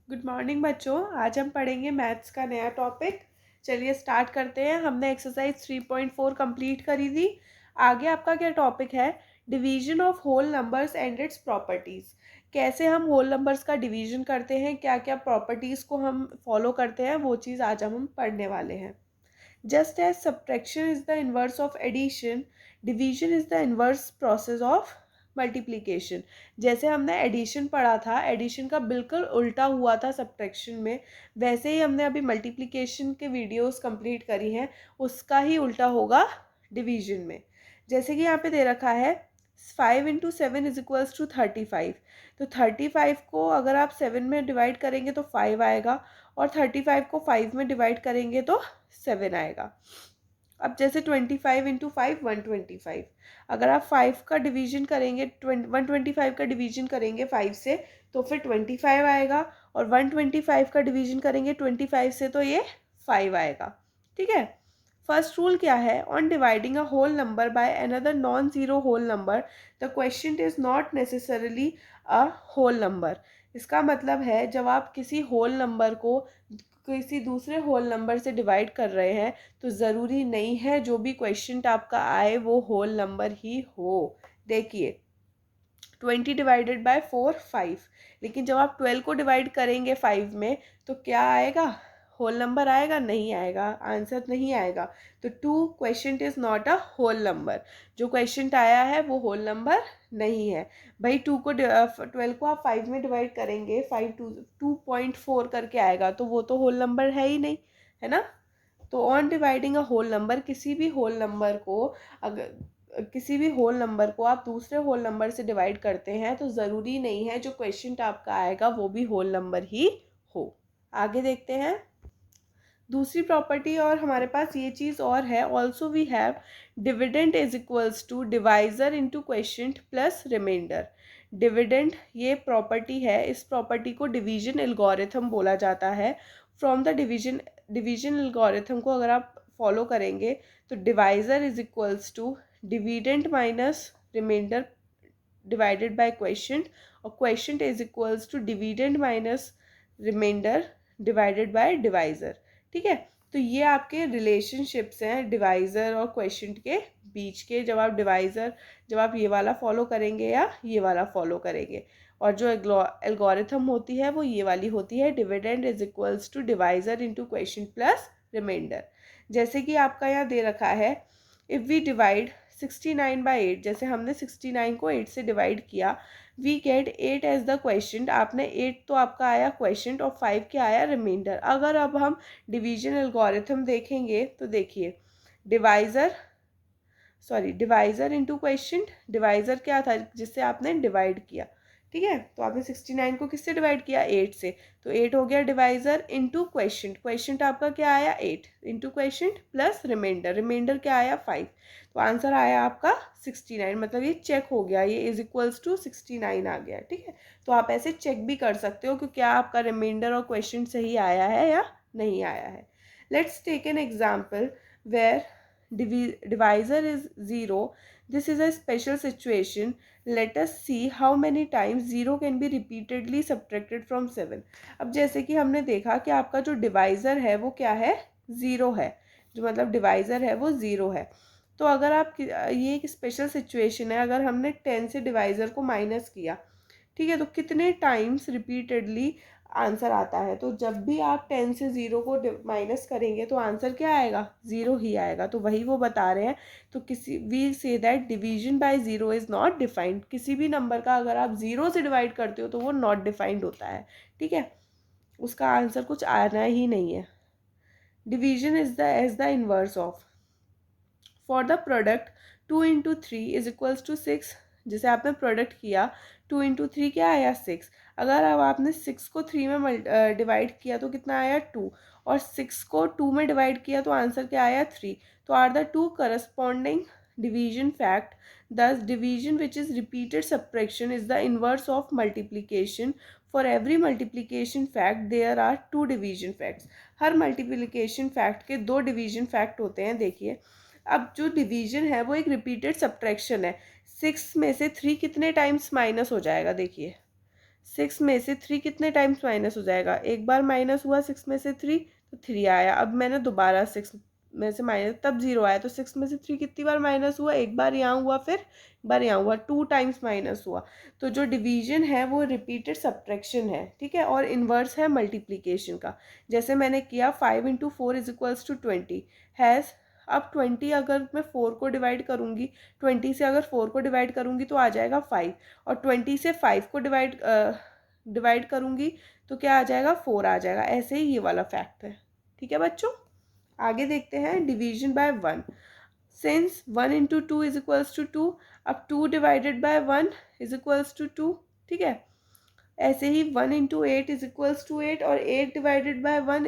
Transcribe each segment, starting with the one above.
Good morning बच्चों। आज हम पढ़ेंगे मैथ्स का नया टॉपिक। चलिए स्टार्ट करते हैं। हमने एक्सरसाइज 3.4 कंप्लीट करी थी। आगे आपका क्या टॉपिक है? Division of whole numbers and its properties. कैसे हम होल नंबर्स का डिवीजन करते हैं, क्या क्या प्रॉपर्टीज़ को हम फॉलो करते हैं, वो चीज़ आज हम पढ़ने वाले हैं। Just as subtraction is the inverse of addition, division is the inverse process of multiplication. जैसे हमने एडिशन पढ़ा था, एडिशन का बिल्कुल उल्टा हुआ था सब्ट्रैक्शन में, वैसे ही हमने अभी मल्टीप्लिकेशन के वीडियोस कंप्लीट करी हैं, उसका ही उल्टा होगा डिवीजन में। जैसे कि यहाँ पे दे रखा है 5 × 7 = 35। तो 35 को अगर आप 7 में डिवाइड करेंगे तो 5 आएगा, और 35 को 5 में डिवाइड करेंगे तो 7 आएगा। अब जैसे 25 × 5 125। अगर आप 5 का डिवीजन करेंगे, 125 का डिवीजन करेंगे 5 से तो फिर 25 आएगा, और 125 का डिवीजन करेंगे 25 से तो ये 5 आएगा। ठीक है। फर्स्ट रूल क्या है? On dividing a whole number by another non zero whole number the quotient is not necessarily a whole number. इसका मतलब है जब आप किसी होल नंबर को किसी दूसरे होल नंबर से डिवाइड कर रहे हैं तो ज़रूरी नहीं है जो भी क्वेश्चन आपका आए वो होल नंबर ही हो। देखिए 20 डिवाइडेड बाय 4 5, लेकिन जब आप 12 को डिवाइड करेंगे 5 में तो क्या आएगा? होल नंबर आएगा? नहीं आएगा, आंसर नहीं आएगा। तो 2 quotient is not a whole number. जो क्वेश्चन आया है वो होल नंबर नहीं है। भाई 12 को आप 5 में डिवाइड करेंगे, 2.4 करके आएगा, तो वो तो होल नंबर है ही नहीं, है ना। तो on dividing a whole number, किसी भी होल नंबर को आप दूसरे होल नंबर से डिवाइड करते हैं तो ज़रूरी नहीं है जो क्वेश्चन आपका आएगा वो भी होल नंबर ही हो। आगे देखते हैं दूसरी प्रॉपर्टी, और हमारे पास ये चीज़ और है। Also we have dividend is equals to divisor into quotient plus remainder. Dividend ये प्रॉपर्टी है, इस प्रॉपर्टी को डिवीजन एल्गोरिथम बोला जाता है। फ्रॉम द डिवीजन एल्गोरिथम को अगर आप फॉलो करेंगे तो divisor is equals to dividend minus remainder divided by question, और question is equals to dividend minus remainder divided by divisor. ठीक है। तो ये आपके रिलेशनशिप्स हैं डिवाइज़र और क्वेश्चन के बीच के। जब आप ये वाला फॉलो करेंगे या ये वाला फॉलो करेंगे, और जो एल्गोरिथम होती है वो ये वाली होती है, dividend is equals to divisor into quotient plus remainder. जैसे कि आपका यहाँ दे रखा है, इफ़ वी डिवाइड 69/8, जैसे हमने 69 को 8 से डिवाइड किया, we get 8 as the quotient. आपने 8 तो आपका आया क्वेश्चन और 5 क्या आया? रिमाइंडर। अगर अब हम डिवीजन एल्गोरिथम देखेंगे तो देखिए डिवाइज़र इंटू क्वेश्चन। डिवाइज़र क्या था? जिससे आपने डिवाइड किया। ठीक है। तो आपने 69 को किससे डिवाइड किया? 8 से, तो 8 हो गया डिवाइज़र इंटू क्वेश्चन। क्वेश्चन आपका क्या आया? 8 into quotient plus remainder. Remainder क्या आया? 5। तो आंसर आया आपका 69। मतलब ये चेक हो गया, ये इज इक्वल्स टू 69 आ गया। ठीक है। तो आप ऐसे चेक भी कर सकते हो कि क्या आपका रिमाइंडर और क्वेश्चन सही आया है या नहीं आया है। Let's take an example where divisor is 0. This is a special situation. Let us see how many times 0 can be repeatedly subtracted from 7. अब जैसे कि हमने देखा कि आपका जो डिवाइज़र है वो क्या है? 0 है। जो मतलब डिवाइज़र है वो 0 है। तो अगर आप ये एक स्पेशल सिचुएशन है, अगर हमने 10 से डिवाइज़र को माइनस किया, ठीक है, तो कितने टाइम्स रिपीटेडली आंसर आता है? तो जब भी आप 10 से 0 को माइनस करेंगे तो आंसर क्या आएगा? 0 ही आएगा। तो वही वो बता रहे हैं। तो we say that division by 0 is not defined. किसी भी नंबर का अगर आप 0 से डिवाइड करते हो तो वो नॉट डिफाइंड होता है। ठीक है, उसका आंसर कुछ आना ही नहीं है। Division is the inverse of, for the product 2 × 3 is equals to 6। जैसे आपने प्रोडक्ट किया, 2 × 3 क्या आया? 6। अगर अब आपने 6 को 3 में डिवाइड किया तो कितना आया? 2, और 6 को 2 में डिवाइड किया तो आंसर क्या आया? 3। तो are the two corresponding division fact. Thus division which is repeated subtraction is the inverse of multiplication. For every multiplication fact there are 2 division facts. हर मल्टीप्लीकेशन फैक्ट के 2 डिवीजन फैक्ट होते हैं। देखिए अब जो डिवीजन है वो एक रिपीटेड सब्ट्रैक्शन है। 6 में से 3 कितने टाइम्स माइनस हो जाएगा? देखिए 6 में से 3 कितने टाइम्स माइनस हो जाएगा, एक बार माइनस हुआ 6 में से 3 तो 3 आया, अब मैंने दोबारा 6 में से माइनस, तब 0 आया, तो 6 में से 3 कितनी बार माइनस हुआ, एक बार यहाँ हुआ, फिर एक बार यहाँ हुआ, 2 टाइम्स माइनस हुआ। तो जो डिवीजन है वो रिपीटेड सब्ट्रैक्शन है, ठीक है, और इन्वर्स है मल्टीप्लीकेशन का। जैसे मैंने किया 5 into 4 is equals to 20 has, अब 20 अगर मैं 4 को डिवाइड करूँगी, 20 से अगर 4 को डिवाइड करूँगी तो आ जाएगा 5, और 20 से 5 को डिवाइड करूँगी तो क्या आ जाएगा, 4 आ जाएगा। ऐसे ही ये वाला फैक्ट है, ठीक है बच्चों। आगे देखते हैं division by 1। Since 1 into 2 is equals to 2, अब 2 divided by 1 is equals to 2, ठीक है। ऐसे ही 1 इंटू 8 इज इक्वल्स टू 8, और 8 divided by 1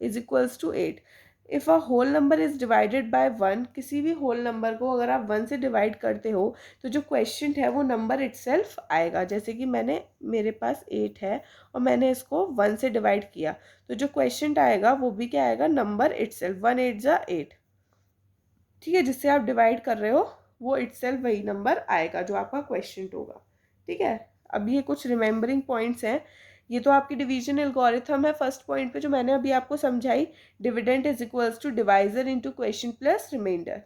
is equals to 8। If a whole number is divided by 1, किसी भी होल नंबर को अगर आप 1 से डिवाइड करते हो तो जो क्वेश्चन है वो नंबर इटसेल्फ आएगा। जैसे कि मेरे पास 8 है और मैंने इसको 1 से डिवाइड किया, तो जो क्वेश्चन आएगा वो भी क्या आएगा, नंबर इटसेल्फ। 1 8 जा 8, ठीक है, जिससे आप डिवाइड कर रहे हो वो इटसेल्फ वही नंबर आएगा जो आपका क्वेश्चन होगा, ठीक है। अब ये कुछ रिमेंबरिंग पॉइंट्स हैं। ये तो आपकी डिवीजन एल्गोरिथम है फर्स्ट पॉइंट पे जो मैंने अभी आपको समझाई, dividend is equals to divisor into question plus reminder.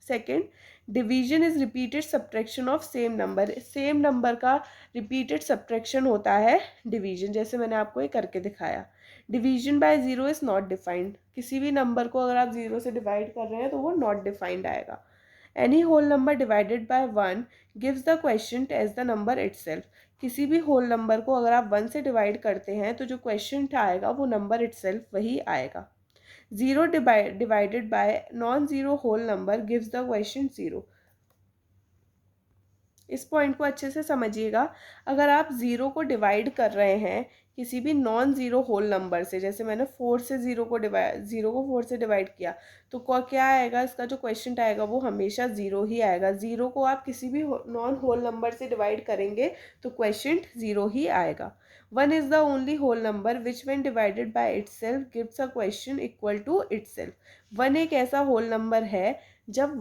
Second, division is repeated subtraction of same number, same number का रिपीटेड सब्ट्रैक्शन होता है डिवीजन, जैसे मैंने आपको ये करके दिखाया। Division by zero is not defined, किसी भी नंबर को अगर आप ज़ीरो से डिवाइड कर रहे हैं तो वो नॉट डिफाइंड आएगा। Any whole number divided by 1 gives the question as the number itself, किसी भी होल नंबर को अगर आप 1 से डिवाइड करते हैं तो जो क्वेश्चन आएगा वो नंबर इटसेल्फ वही आएगा। Zero divided by non zero whole number gives the question zero. इस पॉइंट को अच्छे से समझिएगा। अगर आप ज़ीरो को डिवाइड कर रहे हैं किसी भी नॉन ज़ीरो होल नंबर से, जैसे मैंने 4 से ज़ीरो को 4 से डिवाइड किया, तो क्या आएगा, इसका जो क्वेश्चन आएगा वो हमेशा ज़ीरो ही आएगा। ज़ीरो को आप किसी भी नॉन होल नंबर से डिवाइड करेंगे तो क्वेश्चन ज़ीरो ही आएगा। 1 is the only whole number which when divided by itself gives a question equal to itself. 1 एक ऐसा होल नंबर है जब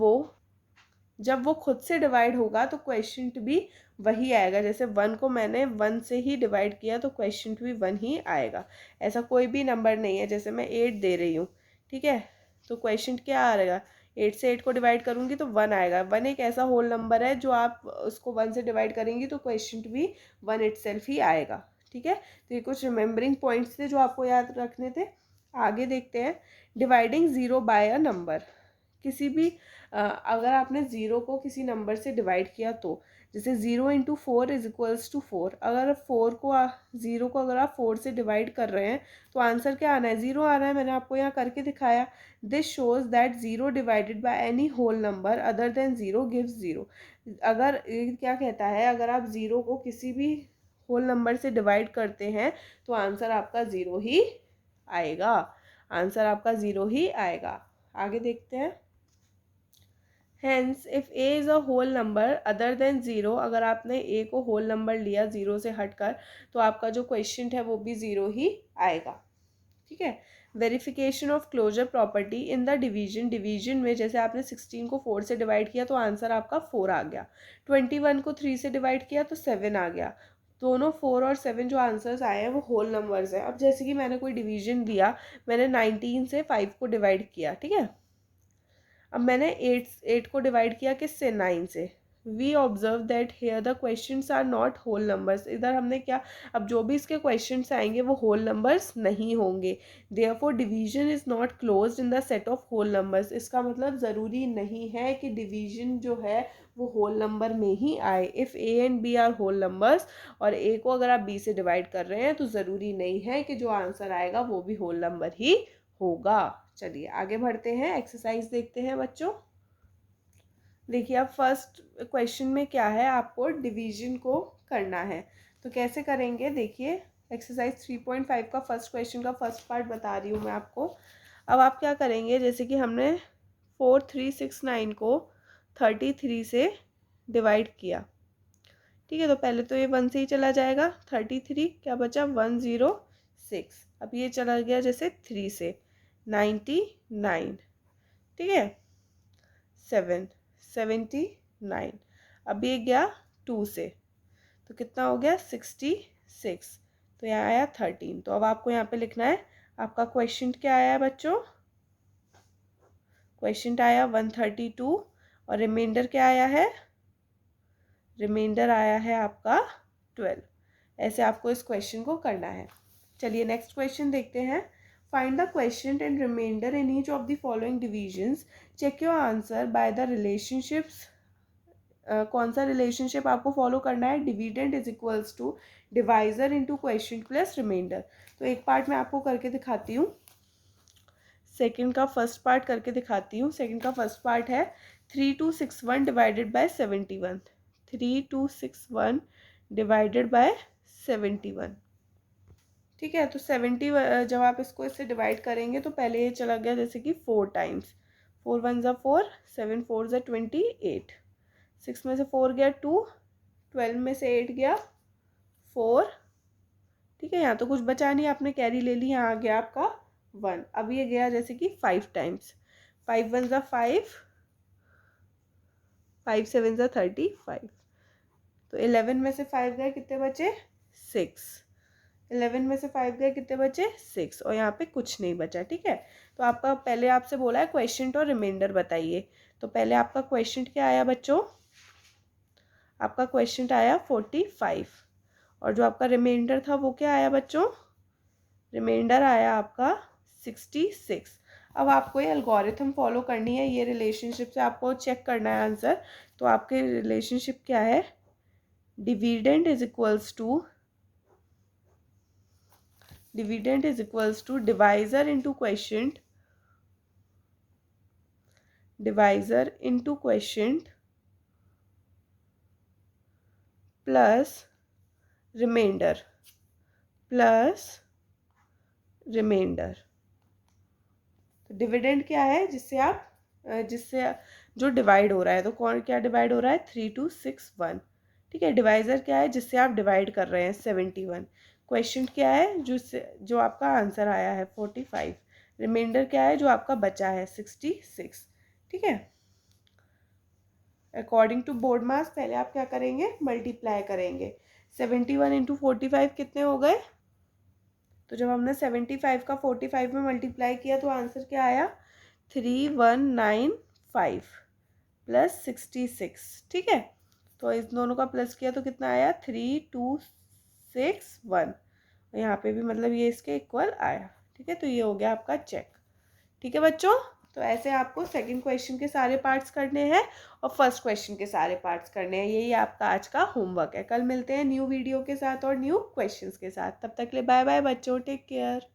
वो खुद से डिवाइड होगा तो क्वेश्चन भी वही आएगा। जैसे 1 को मैंने 1 से ही डिवाइड किया तो क्वेश्चन भी 1 ही आएगा। ऐसा कोई भी नंबर नहीं है, जैसे मैं 8 दे रही हूँ, ठीक है, तो क्वेश्चन क्या आएगा, 8 से 8 को डिवाइड करूँगी तो 1 आएगा। 1 एक ऐसा होल नंबर है जो आप उसको 1 से डिवाइड करेंगी तो क्वेश्चन भी 1 इटसेल्फ ही आएगा, ठीक है। तो ये कुछ रिमेंबरिंग पॉइंट्स थे जो आपको याद रखने थे। आगे देखते हैं dividing zero bye a number. किसी भी अगर आपने ज़ीरो को किसी नंबर से डिवाइड किया तो, जैसे 0 इंटू 4 इज इक्वल्स टू 4, अगर ज़ीरो को अगर आप 4 से डिवाइड कर रहे हैं तो आंसर क्या आना है, ज़ीरो आना है। मैंने आपको यहाँ करके दिखाया। This shows that zero divided by any whole number other than zero gives zero. अगर ये क्या कहता है, अगर आप ज़ीरो को किसी भी होल नंबर से डिवाइड करते हैं तो आंसर आपका ज़ीरो ही आएगा, आंसर आपका ज़ीरो ही आएगा। आगे देखते हैं। Hence, if a is a whole number other than zero, अगर आपने a को होल नंबर लिया ज़ीरो से हटकर तो आपका जो क्वेश्चन है वो भी ज़ीरो ही आएगा, ठीक है। Verification of closure property in the division में, जैसे आपने 16 को 4 से डिवाइड किया तो आंसर आपका 4 आ गया। 21 को 3 से डिवाइड किया तो 7 आ गया। दोनों 4 और 7 जो आंसर्स आए हैं वो होल नंबर्स हैं। अब जैसे कि मैंने कोई डिवीजन दिया, मैंने 19 से 5 को डिवाइड किया, ठीक है। अब मैंने 8 को डिवाइड किया किससे, 9 से। We observe that here the questions are not whole numbers, इधर हमने क्या, अब जो भी इसके क्वेश्चंस आएंगे वो होल नंबर्स नहीं होंगे। Therefore division is not closed in the set of whole numbers, इसका मतलब ज़रूरी नहीं है कि डिवीजन जो है वो होल नंबर में ही आए। If a and b are whole numbers और ए को अगर आप बी से डिवाइड कर रहे हैं तो ज़रूरी नहीं है कि जो आंसर आएगा वो भी होल नंबर ही होगा। चलिए आगे बढ़ते हैं, एक्सरसाइज देखते हैं बच्चों। देखिए अब फर्स्ट क्वेश्चन में क्या है, आपको डिवीजन को करना है, तो कैसे करेंगे देखिए। एक्सरसाइज 3.5 का फर्स्ट क्वेश्चन का फर्स्ट पार्ट बता रही हूँ मैं आपको। अब आप क्या करेंगे, जैसे कि हमने 4369 को 33 से डिवाइड किया, ठीक है, तो पहले तो ये 1 से ही चला जाएगा। 33 क्या बचा, 106। अब ये चला गया जैसे 3 से 99, ठीक है, 79। अब ये गया 2 से तो कितना हो गया, 67। 6, तो यहाँ आया 13। तो अब आपको यहाँ पे लिखना है आपका क्वेश्चन क्या आया बच्चों, क्वेश्चन आया 132 और रिमाइंडर क्या आया है, रिमाइंडर आया है आपका 12। ऐसे आपको इस क्वेश्चन को करना है। चलिए नेक्स्ट क्वेश्चन देखते हैं। Find the question and reminder in each of the following divisions, check your answer by the relationships. कौन सा रिलेशनशिप आपको फॉलो करना है, dividend is equals to divisor into question plus reminder. तो एक पार्ट मैं आपको करके दिखाती हूँ, सेकंड का फर्स्ट पार्ट करके दिखाती हूँ। सेकंड का फर्स्ट पार्ट है 3261 डिवाइडेड बाय 71, 3261 डिवाइडेड बाय 71। ठीक है, तो 70 जब आप इसको इससे डिवाइड करेंगे तो पहले ये चला गया जैसे कि 4 टाइम्स, 4 1 ज़ा 4, 7 4 ज़ा 28, 6 में से 4 गया 2, 12 में से 8 गया 4। ठीक है, यहाँ तो कुछ बचा नहीं, आपने कैरी ले ली, यहाँ आ गया आपका 1। अब ये गया जैसे कि 5 टाइम्स, 5 1 ज़ा 5, 5 7 ज़ा 35, तो 11 में से 5 गए, कितने बचे 6, 11 में से 5 गए, कितने बचे 6, और यहाँ पे कुछ नहीं बचा। ठीक है, तो आपका पहले आपसे बोला है क्वेश्चन और रिमाइंडर बताइए। तो पहले आपका क्वेश्चन क्या आया बच्चों, आपका क्वेश्चन आया 45, और जो आपका रिमाइंडर था वो क्या आया बच्चों, रिमाइंडर आया आपका 66। अब आपको ये एल्गोरिथम फॉलो करनी है, ये रिलेशनशिप से आपको चेक करना है आंसर। तो आपके रिलेशनशिप क्या है, dividend is equals to, dividend is equals to divisor into question, divisor into question plus reminder, plus reminder. तो डिविडेंड क्या है, जिससे आप जिससे जो डिवाइड हो रहा है, तो कौन क्या डिवाइड हो रहा है, 3261। ठीक है, डिवाइजर क्या है, जिससे आप डिवाइड कर रहे हैं 71। क्वेश्चन क्या है, जो आपका आंसर आया है 45। रिमाइंडर क्या है, जो आपका बचा है 66। ठीक है, अकॉर्डिंग टू बोर्ड मास पहले आप क्या करेंगे, मल्टीप्लाई करेंगे। 71 इंटू 45 कितने हो गए, तो जब हमने 75 का 45 में मल्टीप्लाई किया तो आंसर क्या आया, 3195 प्लस 66। ठीक है, तो इस दोनों का प्लस किया तो कितना आया, 3261, यहाँ पे भी मतलब ये इसके इक्वल आया। ठीक है, तो ये हो गया आपका चेक। ठीक है बच्चों, तो ऐसे आपको सेकंड क्वेश्चन के सारे पार्ट्स करने हैं और फर्स्ट क्वेश्चन के सारे पार्ट्स करने हैं। यही आपका आज का होमवर्क है। कल मिलते हैं न्यू वीडियो के साथ और न्यू क्वेश्चंस के साथ। तब तक के लिए बाय बाय बच्चों, टेक केयर।